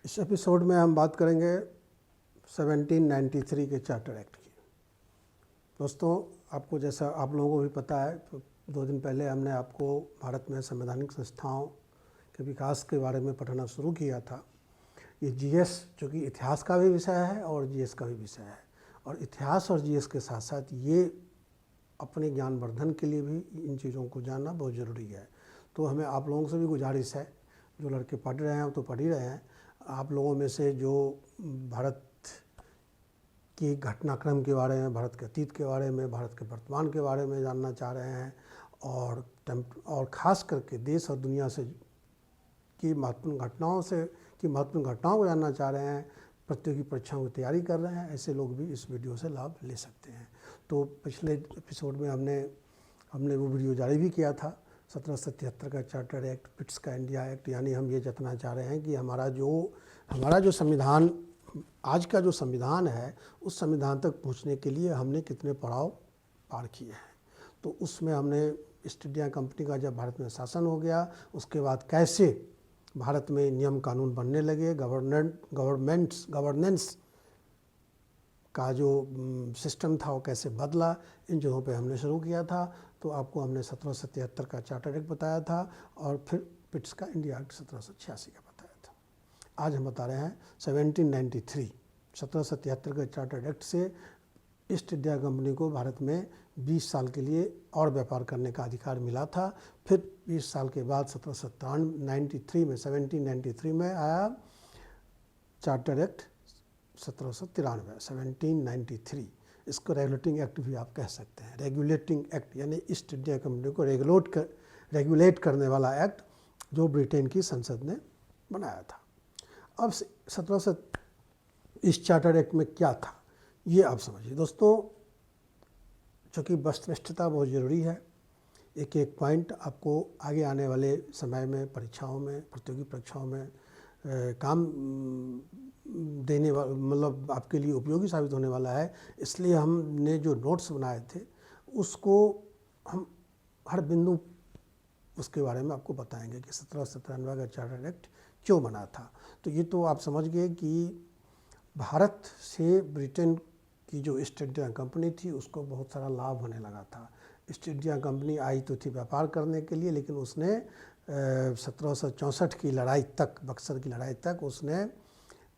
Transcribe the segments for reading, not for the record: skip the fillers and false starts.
इस एपिसोड में हम बात करेंगे 1793 के चार्टर एक्ट की। दोस्तों, आपको जैसा आप लोगों को भी पता है, तो 2 दिन पहले हमने आपको भारत में संवैधानिक संस्थाओं के विकास के बारे में पढ़ाना शुरू किया था। ये जीएस जो कि इतिहास का भी विषय है और जीएस का भी विषय है, और इतिहास और जीएस के साथ साथ ये अपने ज्ञानवर्धन के लिए भी इन चीज़ों को जानना बहुत ज़रूरी है। तो हमें आप लोगों से भी गुजारिश है, जो लड़के पढ़ रहे हैं तो पढ़ ही रहे हैं, आप लोगों में से जो भारत की घटनाक्रम के बारे में, भारत के अतीत के बारे में, भारत के वर्तमान के बारे में जानना चाह रहे हैं और ख़ास करके देश और दुनिया से की महत्वपूर्ण घटनाओं को जानना चाह रहे हैं, प्रतियोगी परीक्षाओं की तैयारी कर रहे हैं, ऐसे लोग भी इस वीडियो से लाभ ले सकते हैं। तो पिछले एपिसोड में हमने वो वीडियो जारी भी किया था, 1773 का चार्टर एक्ट, पिट्स का इंडिया एक्ट। यानी हम ये जतना चाह रहे हैं कि हमारा जो संविधान, आज का जो संविधान है, उस संविधान तक पहुंचने के लिए हमने कितने पड़ाव पार किए हैं। तो उसमें हमने ईस्ट इंडिया कंपनी का जब भारत में शासन हो गया, उसके बाद कैसे भारत में नियम कानून बनने लगे, गवर्नेंस का जो सिस्टम था वो कैसे बदला, इन जगहों पे हमने शुरू किया था। तो आपको हमने 1773 का चार्टर एक्ट बताया था और फिर पिट्स का इंडिया एक्ट 1786 का बताया था। आज हम बता रहे हैं 1773 के चार्टर एक्ट से ईस्ट इंडिया कंपनी को भारत में 20 साल के लिए और व्यापार करने का अधिकार मिला था। फिर 20 साल के बाद 1793 में आया चार्टर एक्ट 1793। इसको रेगुलेटिंग एक्ट भी आप कह सकते हैं। रेगुलेटिंग एक्ट यानी ईस्ट इंडिया कंपनी को रेगुलेट करने वाला एक्ट जो ब्रिटेन की संसद ने बनाया था। अब इस चार्टर एक्ट में क्या था ये आप समझिए। दोस्तों, चूँकि वस्तुनिष्ठता बहुत ज़रूरी है, एक एक पॉइंट आपको आगे आने वाले समय में परीक्षाओं में, प्रतियोगी परीक्षाओं में काम देने वाला, मतलब आपके लिए उपयोगी साबित होने वाला है। इसलिए हमने जो नोट्स बनाए थे उसको हम हर बिंदु उसके बारे में आपको बताएंगे कि 1793 का चार्टर एक्ट क्यों बना था। तो ये तो आप समझ गए कि भारत से ब्रिटेन की जो ईस्ट इंडिया कंपनी थी उसको बहुत सारा लाभ होने लगा था। ईस्ट इंडिया कंपनी आई तो थी व्यापार करने के लिए, लेकिन उसने 1764 की लड़ाई तक, बक्सर की लड़ाई तक उसने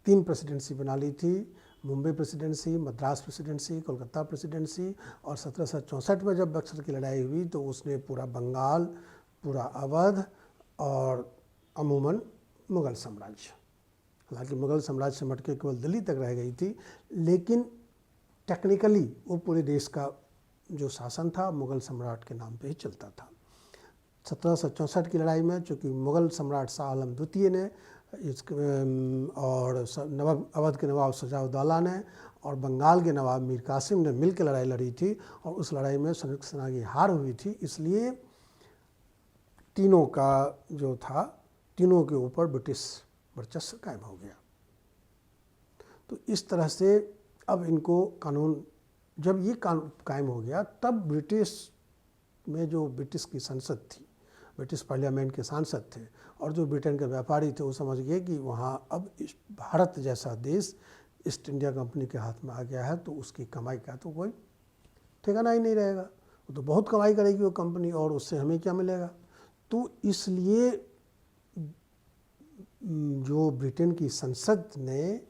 3 प्रेसिडेंसी बना ली थी। Mumbai presidency, Madras presidency, Kolkata presidency. और 1764 में जब बक्सर की लड़ाई हुई तो उसने पूरा बंगाल, पूरा अवध और अमूमन मुग़ल साम्राज्य, हालांकि मुग़ल साम्राज्य से मटके केवल दिल्ली तक रह गई थी, लेकिन टेक्निकली वो पूरे देश का जो शासन था मुग़ल सम्राट के नाम पे ही चलता था। 1764 की लड़ाई में चूँकि मुग़ल सम्राट शाह आलम द्वितीय ने और अवध के नवाब सजाउद्दौला ने और बंगाल के नवाब मीर कासिम ने मिलकर लड़ाई लड़ी थी, और उस लड़ाई में संयुक्त सेना की हार हुई थी। इसलिए तीनों का जो था, तीनों के ऊपर ब्रिटिश वर्चस्व कायम हो गया। तो इस तरह से अब इनको कानून, जब ये कायम हो गया, तब ब्रिटिश में जो ब्रिटिश की संसद थी, ब्रिटिश पार्लियामेंट के सांसद थे और जो ब्रिटेन के व्यापारी थे, वो समझ गए कि वहाँ अब भारत जैसा देश ईस्ट इंडिया कंपनी के हाथ में आ गया है, तो उसकी कमाई का तो कोई ठिकाना ही नहीं रहेगा। वो तो बहुत कमाई करेगी वो कंपनी, और उससे हमें क्या मिलेगा। तो इसलिए जो ब्रिटेन की संसद ने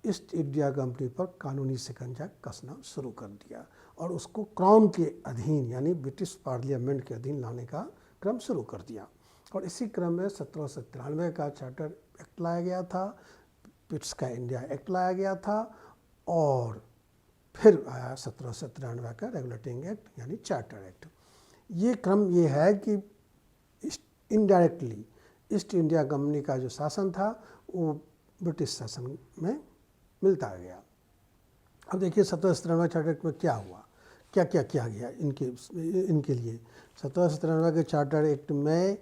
ईस्ट इंडिया कंपनी पर कानूनी शिकंजा कसना शुरू कर दिया और उसको क्राउन के अधीन यानी ब्रिटिश पार्लियामेंट के अधीन लाने का क्रम शुरू कर दिया। और इसी क्रम में 1793 का चार्टर एक्ट लाया गया था, पिट्स का इंडिया एक्ट लाया गया था, और फिर आया 1793 का रेगुलेटिंग एक्ट यानी चार्टर एक्ट। ये क्रम ये है कि इनडायरेक्टली ईस्ट इंडिया कंपनी का जो शासन था वो ब्रिटिश शासन में मिलता गया। अब देखिए 1793 चार्टर एक्ट में क्या हुआ, क्या क्या किया गया इनके लिए। 1793 के चार्टर एक्ट में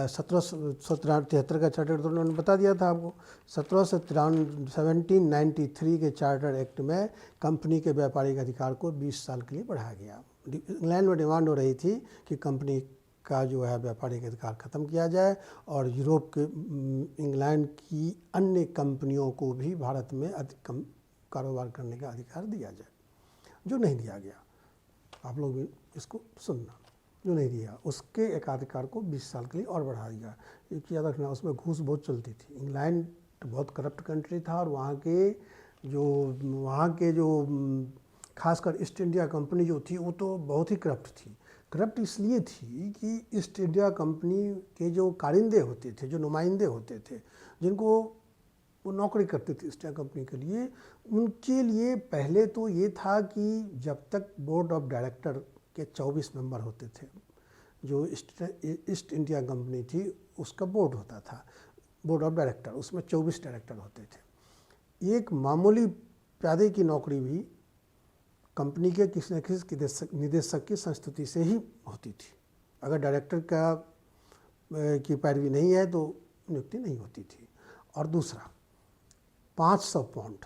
1773 का चार्टर तो उन्होंने बता दिया था आपको। 1793 के चार्टर एक्ट में कंपनी के व्यापारिक अधिकार को 20 साल के लिए बढ़ाया गया। इंग्लैंड में डिमांड हो रही थी कि कंपनी का जो है व्यापारिक अधिकार ख़त्म किया जाए और यूरोप के इंग्लैंड की अन्य कंपनियों को भी भारत में कारोबार करने का अधिकार दिया जाए, जो नहीं दिया गया। आप लोग भी इसको सुनना, जो नहीं दिया उसके एकाधिकार को 20 साल के लिए और बढ़ा दिया। एक याद रखना, उसमें घूस बहुत चलती थी। इंग्लैंड बहुत करप्ट कंट्री था और वहाँ के जो खासकर ईस्ट इंडिया कंपनी जो थी वो तो बहुत ही करप्ट थी। करप्ट इसलिए थी कि ईस्ट इंडिया कंपनी के जो कारिंदे होते थे, जो नुमाइंदे होते थे, जिनको वो नौकरी करते थे ईस्ट इंडिया कंपनी के लिए, उनके लिए पहले तो ये था कि जब तक बोर्ड ऑफ डायरेक्टर के 24 मेंबर होते थे, जो ईस्ट इंडिया कंपनी थी उसका बोर्ड होता था, बोर्ड ऑफ डायरेक्टर, उसमें 24 डायरेक्टर होते थे। एक मामूली प्यादे की नौकरी भी कंपनी के किसी न किसी निदेशक की संस्तुति से ही होती थी। अगर डायरेक्टर की पैरवी नहीं है तो नियुक्ति नहीं होती थी। और दूसरा 500 पाउंड,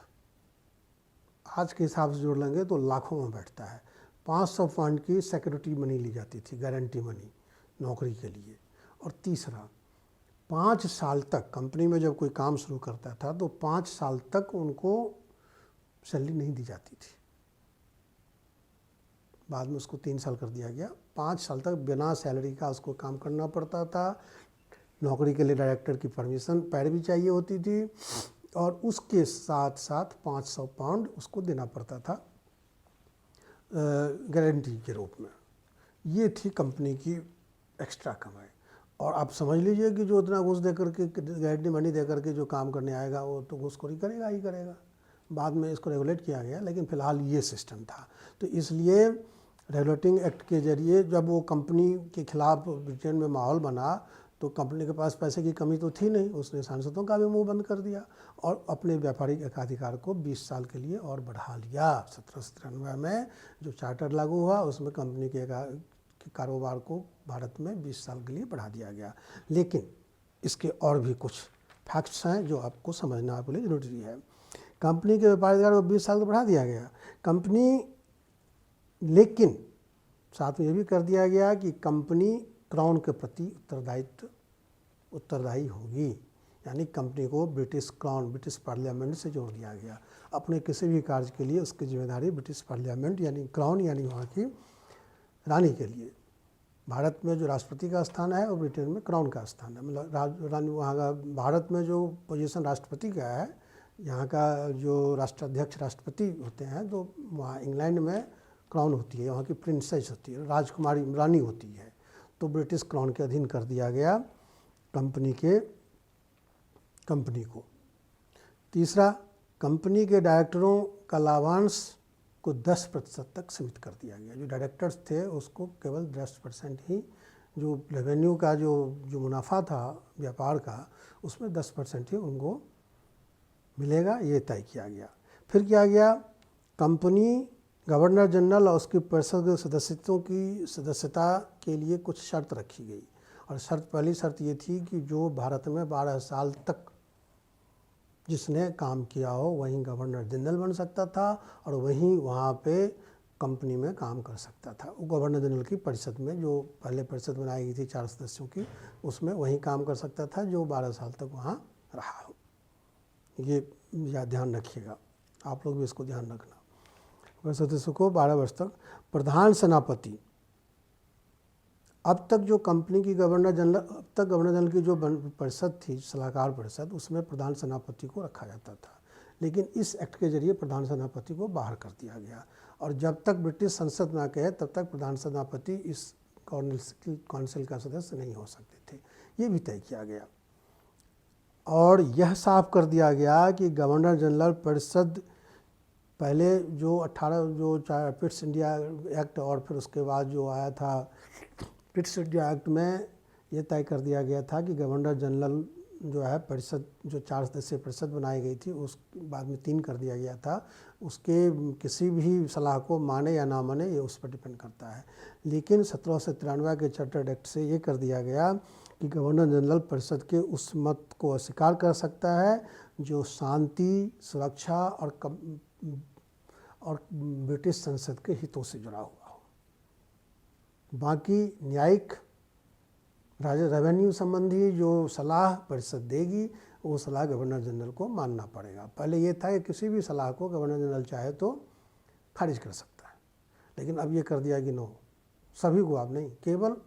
आज के हिसाब से जोड़ लेंगे तो लाखों में बैठता है। 500 पाउंड की सिक्योरिटी मनी ली जाती थी, गारंटी मनी नौकरी के लिए। और तीसरा 5 साल तक कंपनी में जब कोई काम शुरू करता था तो 5 साल तक उनको सैलरी नहीं दी जाती थी। बाद में उसको 3 साल कर दिया गया। 5 साल तक बिना सैलरी का उसको काम करना पड़ता था। नौकरी के लिए डायरेक्टर की परमिशन पैरवी चाहिए होती थी और उसके साथ साथ 500 पाउंड उसको देना पड़ता था गारंटी के रूप में। ये थी कंपनी की एक्स्ट्रा कमाई। और आप समझ लीजिए कि जो इतना घूस दे करके, गारंटी मनी दे करके जो काम करने आएगा वो तो घूसखोरी करेगा ही करेगा। बाद में इसको रेगुलेट किया गया, लेकिन फ़िलहाल ये सिस्टम था। तो इसलिए रेगुलेटिंग एक्ट के जरिए जब वो कंपनी के खिलाफ ब्रिटेन में माहौल बना तो कंपनी के पास पैसे की कमी तो थी नहीं, उसने सांसदों का भी मुंह बंद कर दिया और अपने व्यापारिक एकाधिकार को 20 साल के लिए और बढ़ा लिया। 1793 में जो चार्टर लागू हुआ उसमें कंपनी के कारोबार को भारत में 20 साल के लिए बढ़ा दिया गया। लेकिन इसके और भी कुछ फैक्ट्स हैं जो आपको समझना आपके लिए जरूरी है। कंपनी के व्यापारिक अधिकार को 20 साल को बढ़ा दिया गया कंपनी, लेकिन साथ में ये भी कर दिया गया कि कंपनी क्राउन के प्रति उत्तरदायी होगी। यानी कंपनी को ब्रिटिश क्राउन, ब्रिटिश पार्लियामेंट से जोड़ दिया गया। अपने किसी भी कार्य के लिए उसकी जिम्मेदारी ब्रिटिश पार्लियामेंट यानी क्राउन यानी वहाँ की रानी के लिए। भारत में जो राष्ट्रपति का स्थान है वो ब्रिटेन में क्राउन का स्थान है। मतलब रानी वहाँ का, भारत में जो पोजीशन राष्ट्रपति का है, यहाँ का जो राष्ट्राध्यक्ष राष्ट्रपति होते हैं, तो वहाँ इंग्लैंड में क्राउन होती है, वहाँ की प्रिंसेस होती है, राजकुमारी रानी होती है। तो ब्रिटिश क्राउन के अधीन कर दिया गया कंपनी को। तीसरा, कंपनी के डायरेक्टरों का लाभांश को 10% तक सीमित कर दिया गया। जो डायरेक्टर्स थे उसको केवल 10% ही, जो रेवेन्यू का जो मुनाफा था व्यापार का, उसमें 10% ही उनको मिलेगा, ये तय किया गया। फिर किया गया, कंपनी गवर्नर जनरल और उसकी परिषद के सदस्यता के लिए कुछ शर्त रखी गई। और पहली शर्त ये थी कि जो भारत में 12 साल तक जिसने काम किया हो वहीं गवर्नर जनरल बन सकता था और वहीं वहाँ पे कंपनी में काम कर सकता था। वो गवर्नर जनरल की परिषद में, जो पहले परिषद बनाई गई थी 4 सदस्यों की, उसमें वहीं काम कर सकता था जो 12 साल तक वहाँ रहा हो। ये ध्यान रखिएगा, आप लोग भी इसको ध्यान रखना। सदस्यों को 12 वर्ष तक। प्रधान सेनापति, अब तक जो कंपनी की गवर्नर जनरल की जो परिषद थी, सलाहकार परिषद, उसमें प्रधान सेनापति को रखा जाता था। लेकिन इस एक्ट के जरिए प्रधान सेनापति को बाहर कर दिया गया और जब तक ब्रिटिश संसद ना कहे तब तक प्रधान सेनापति इस काउंसिल का सदस्य नहीं हो सकते थे। ये भी तय किया गया और यह साफ कर दिया गया कि गवर्नर जनरल परिषद, पहले जो 18 जो पिट्स इंडिया एक्ट और फिर उसके बाद जो आया था पिट्स इंडिया एक्ट में ये तय कर दिया गया था कि गवर्नर जनरल जो है परिषद, जो 4 सदस्यीय परिषद बनाई गई थी, उस बाद में 3 कर दिया गया था, उसके किसी भी सलाह को माने या ना माने ये उस पर डिपेंड करता है। लेकिन 1793 के चार्टर्ड एक्ट से ये कर दिया गया कि गवर्नर जनरल परिषद के उस मत को अस्वीकार कर सकता है जो शांति, सुरक्षा और ब्रिटिश संसद के हितों से जुड़ा हुआ हो। बाकी न्यायिक रेवेन्यू संबंधी जो सलाह परिषद देगी वो सलाह गवर्नर जनरल को मानना पड़ेगा। पहले ये था कि किसी भी सलाह को गवर्नर जनरल चाहे तो खारिज कर सकता है, लेकिन अब ये कर दिया कि नो, सभी को आप नहीं, केवल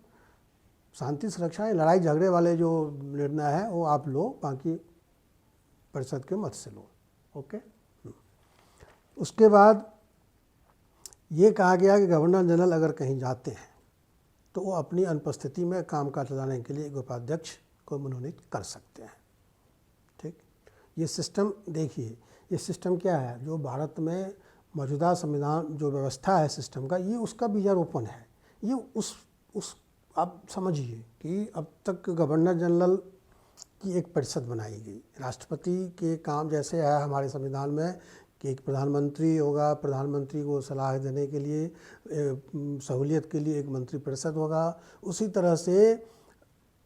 शांति सुरक्षा या लड़ाई झगड़े वाले जो निर्णय है वो आप लो, बाकी परिषद के मत से लो। ओके। उसके बाद ये कहा गया कि गवर्नर जनरल अगर कहीं जाते हैं तो वो अपनी अनुपस्थिति में कामकाज चलाने के लिए एक उपाध्यक्ष को मनोनीत कर सकते हैं। ठीक, ये सिस्टम देखिए, ये सिस्टम क्या है, जो भारत में मौजूदा संविधान जो व्यवस्था है सिस्टम का, ये उसका बीजारोपण है। ये उस आप समझिए कि अब तक गवर्नर जनरल की एक परिषद बनाई गई, राष्ट्रपति के काम जैसे है हमारे संविधान में कि एक प्रधानमंत्री होगा, प्रधानमंत्री को सलाह देने के लिए सहूलियत के लिए एक मंत्री परिषद होगा, उसी तरह से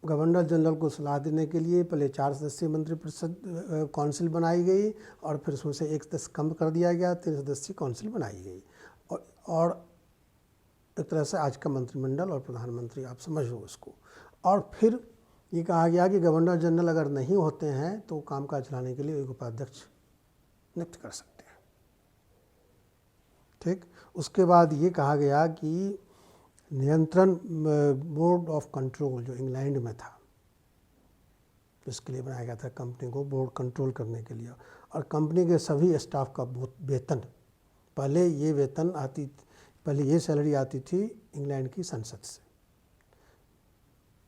गवर्नर जनरल को सलाह देने के लिए पहले 4 सदस्यीय मंत्री परिषद काउंसिल बनाई गई और फिर उसमें से एक सदस्य कम कर दिया गया, 3 सदस्यीय काउंसिल बनाई गई और एक तरह से आज का मंत्रिमंडल और प्रधानमंत्री आप समझ लो इसको। और फिर ये कहा गया कि गवर्नर जनरल अगर नहीं होते हैं तो कामकाज चलाने के लिए एक उपाध्यक्ष नियुक्त कर सकते हैं। ठीक, उसके बाद ये कहा गया कि नियंत्रण बोर्ड ऑफ कंट्रोल जो इंग्लैंड में था, इसके लिए बनाया गया था कंपनी को बोर्ड कंट्रोल करने के लिए, और कंपनी के सभी स्टाफ का वेतन, पहले ये सैलरी आती थी इंग्लैंड की संसद से,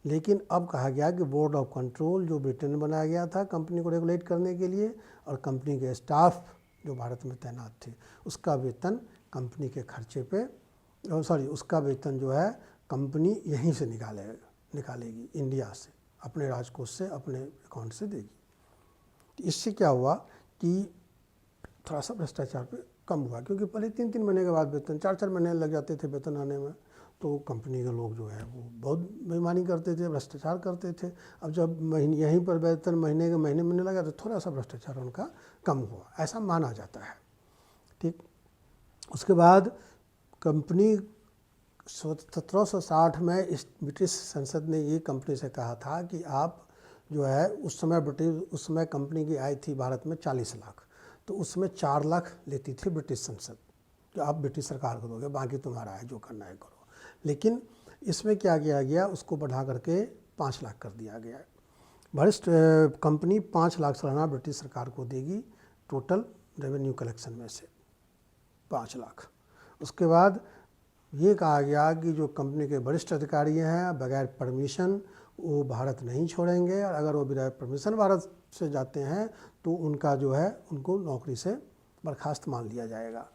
लेकिन अब कहा गया कि बोर्ड ऑफ कंट्रोल जो ब्रिटेन में बनाया गया था कंपनी को रेगुलेट करने के लिए, और कंपनी के स्टाफ जो भारत में तैनात थे उसका वेतन कंपनी के खर्चे पे उसका वेतन जो है कंपनी यहीं से निकालेगी इंडिया से, अपने राजकोष से, अपने अकाउंट से देगी। तो इससे क्या हुआ कि थोड़ा सा भ्रष्टाचार पे कम हुआ, क्योंकि पहले 3-3 महीने के बाद वेतन, 4-4 महीने लग जाते थे वेतन आने में, तो कंपनी के लोग जो है वो बहुत बेईमानी करते थे, भ्रष्टाचार करते थे। अब जब यहीं पर वेतन महीने के महीने मिलने लगा तो थोड़ा सा भ्रष्टाचार उनका कम हुआ, ऐसा माना जाता है। ठीक, उसके बाद कंपनी 1760 में इस ब्रिटिश संसद ने ये कंपनी से कहा था कि आप जो है उस समय कंपनी की आय थी भारत में 40 लाख, तो उसमें 4 लाख लेती थी ब्रिटिश संसद, जो आप ब्रिटिश सरकार को दोगे, बाकी तुम्हारा है, जो करना है करो। लेकिन इसमें क्या किया गया, उसको बढ़ा करके 5 लाख कर दिया गया। वरिष्ठ कंपनी 5 लाख सालाना ब्रिटिश सरकार को देगी टोटल रेवेन्यू कलेक्शन में से 5 लाख। उसके बाद ये कहा गया कि जो कंपनी के वरिष्ठ अधिकारी हैं बगैर परमिशन वो भारत नहीं छोड़ेंगे, और अगर वो बगैर परमिशन भारत से जाते हैं तो उनका जो है उनको नौकरी से बर्खास्त मान लिया जाएगा।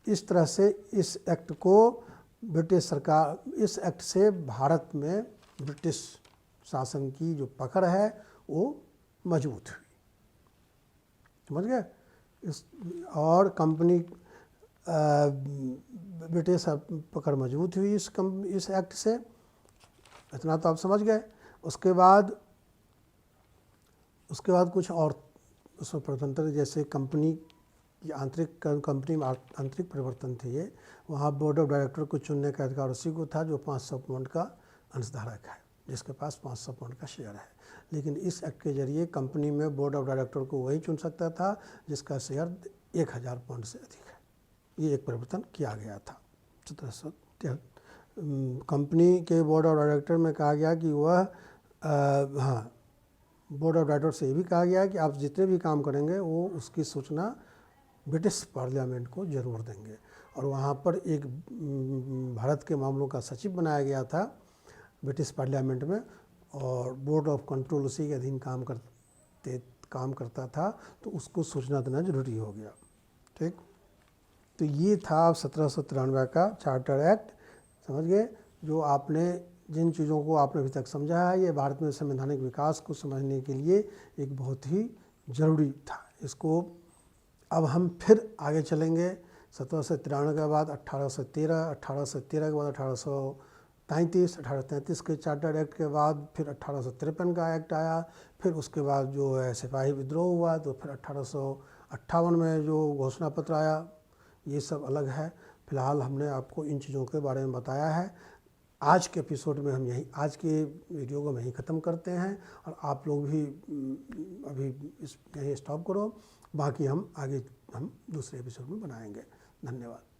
इस तरह से इस एक्ट को ब्रिटिश सरकार, इस एक्ट से भारत में ब्रिटिश शासन की जो पकड़ है वो मजबूत हुई, समझ गए। और कंपनी ब्रिटिश पकड़ मजबूत हुई इस एक्ट से, इतना तो आप समझ गए। उसके बाद कुछ और उसमें परिवर्तन, जैसे कंपनी में आंतरिक परिवर्तन थे ये, वहाँ बोर्ड ऑफ डायरेक्टर को चुनने का अधिकार उसी को था जो 500 पाउंड का अंशधारक है, जिसके पास 500 पाउंड का शेयर है। लेकिन इस एक्ट के जरिए कंपनी में बोर्ड ऑफ डायरेक्टर को वही चुन सकता था जिसका शेयर 1000 पाउंड से अधिक है। ये एक परिवर्तन किया गया था 1773। कंपनी के बोर्ड ऑफ डायरेक्टर में कहा गया कि वह बोर्ड ऑफ डायरेक्टर से ये भी कहा गया कि आप जितने भी काम करेंगे वो उसकी सूचना ब्रिटिश पार्लियामेंट को ज़रूर देंगे। और वहाँ पर एक भारत के मामलों का सचिव बनाया गया था ब्रिटिश पार्लियामेंट में, और बोर्ड ऑफ कंट्रोल उसी के अधीन काम करता था, तो उसको सूचना देना जरूरी हो गया। ठीक, तो ये था 1793 का चार्टर एक्ट, समझ गए। जो आपने जिन चीज़ों को आपने अभी तक समझा है, ये भारत में संवैधानिक विकास को समझने के लिए एक बहुत ही ज़रूरी था। इसको अब हम फिर आगे चलेंगे 1793 के बाद 1813 के बाद 1833 के चार्टर एक्ट के बाद फिर 1853 का एक्ट आया। फिर उसके बाद जो है सिपाही विद्रोह हुआ, तो फिर 1858 में जो घोषणा पत्र आया, ये सब अलग है। फिलहाल हमने आपको इन चीज़ों के बारे में बताया है। आज के एपिसोड में हम यहीं, आज के वीडियो को हम यहीं ख़त्म करते हैं और आप लोग भी अभी यहीं स्टॉप करो, बाकी हम आगे दूसरे एपिसोड में बनाएंगे। धन्यवाद।